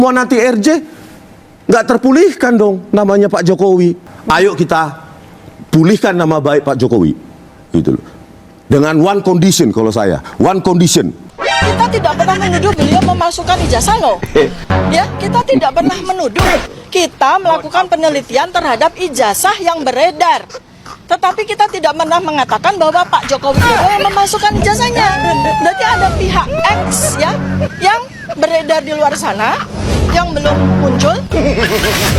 Mau nanti RJ nggak terpulihkan dong namanya Pak Jokowi. Ayo kita pulihkan nama baik Pak Jokowi, gitu loh. Dengan one condition kalau saya, one condition. Kita tidak pernah menuduh beliau memasukkan ijazah loh. Ya, kita tidak pernah menuduh. Kita melakukan penelitian terhadap ijazah yang beredar. Tetapi kita tidak pernah mengatakan bahwa Pak Jokowi yang memasukkan ijazahnya. Berarti ada pihak X ya yang beredar di luar sana yang belum muncul,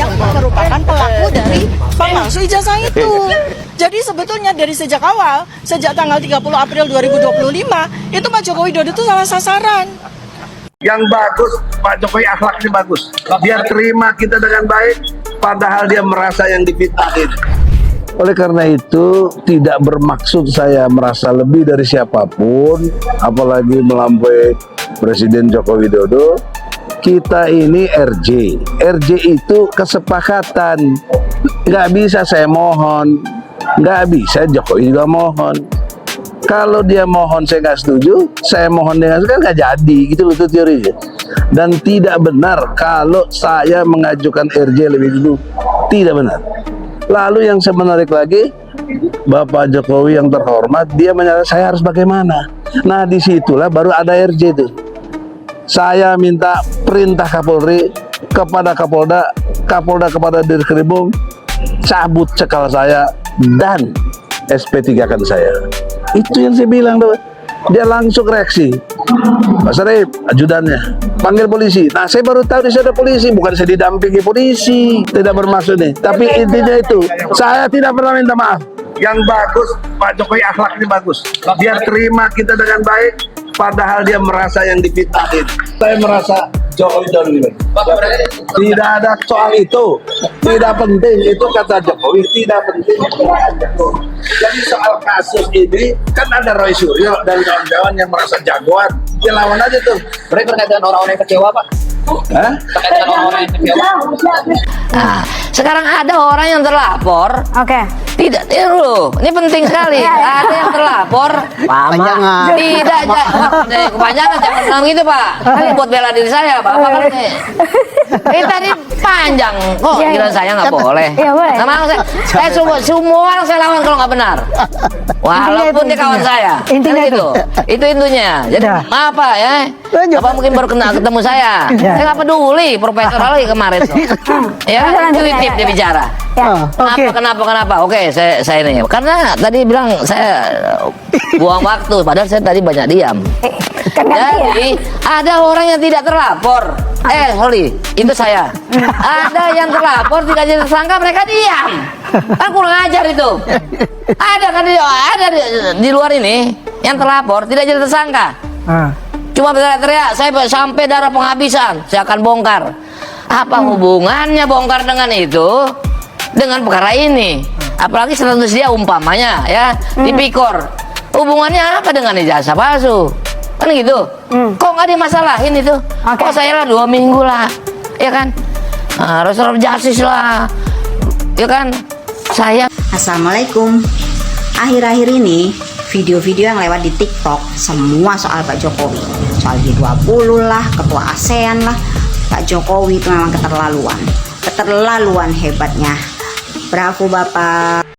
yang merupakan pelaku dari pemalsu ijazah itu. Jadi sebetulnya dari sejak awal, sejak tanggal 30 April 2025, itu Pak Jokowi Dodo itu salah sasaran. Yang bagus, Pak Jokowi akhlaknya bagus. Dia terima kita dengan baik, padahal dia merasa yang difitnahin. Oleh karena itu, tidak bermaksud saya merasa lebih dari siapapun, apalagi melampaui Presiden Joko Widodo. Kita ini RJ. RJ itu kesepakatan. Nggak bisa saya mohon, nggak bisa Jokowi juga mohon. Kalau dia mohon saya nggak setuju, saya mohon dengan kan nggak jadi, gitu loh itu teorinya. Dan tidak benar kalau saya mengajukan RJ lebih dulu, tidak benar. Lalu yang saya menarik lagi, Bapak Jokowi yang terhormat, dia menyatakan saya harus bagaimana. Nah disitulah baru ada RJ itu. Saya minta perintah Kapolri kepada Kapolda, Kapolda kepada Dirkrimum, cabut cekal saya dan SP3-kan saya. Itu yang saya bilang tuh. Dia langsung reaksi. Pak Sarip, ajudannya, panggil polisi. Nah saya baru tahu di sana ada polisi, bukan saya didampingi polisi. Tidak bermaksud nih. Tapi intinya itu, saya tidak pernah minta maaf. Yang bagus, Pak Jokowi akhlaknya bagus. Dia terima kita dengan baik, padahal dia merasa yang difitnahin. Saya merasa Jokowi Dodo. Tidak ada soal itu. Tidak penting itu kata Jokowi. Tidak penting. Jadi soal kasus ini kan ada Roy Suryo dan kawan-kawan yang merasa jagoan. Dia lawan aja tuh. Mereka terkait dengan orang-orang yang kecewa, Pak. Hah? Terkait dengan orang-orang yang kecewa. Nah, sekarang ada orang yang terlapor. Oke. Tidak, dulu. Ini penting sekali. Ada yang terlapor. Panjangan. Tidak, kepanjangan jangan bilang gitu, Pak. Ini buat bela diri saya, Pak. Apa kan ini? Ini tadi panjang. Kok kira saya nggak boleh? Iya, boleh. Sama saya semua orang saya lawan kalau nggak benar. Walaupun dia kawan saya. Intinya Kan gitu. Itu intinya. Jadi maaf Pak ya. Apa mungkin baru ketemu saya? Saya nggak peduli. Profesor lagi kemarin tuh. Ya, intuitif dia bicara. Kenapa? Oke, saya ini. Karena tadi bilang saya buang waktu, padahal saya tadi banyak diam. Jadi ada orang yang tidak terlapor. Sorry, itu saya. Ada yang terlapor tidak jadi tersangka, mereka diam. Kan kurang ajar itu. Ada kan ada di luar ini yang terlapor tidak jadi tersangka. Cuma teriak-teriak, saya sampai darah penghabisan, saya akan bongkar. Apa hubungannya bongkar dengan itu? Dengan perkara ini? Apalagi status dia umpamanya ya dipikor. Hubungannya apa dengan ijazah palsu? Kan gitu. Kok nggak dimasalahin itu? Kok saya lah 2 minggu lah, ya kan? Restoratif justice lah, ya kan? Saya. Assalamualaikum. Akhir-akhir ini video-video yang lewat di TikTok semua soal Pak Jokowi, soal G20 lah, ketua ASEAN lah. Pak Jokowi itu memang keterlaluan hebatnya. Bravo Bapak.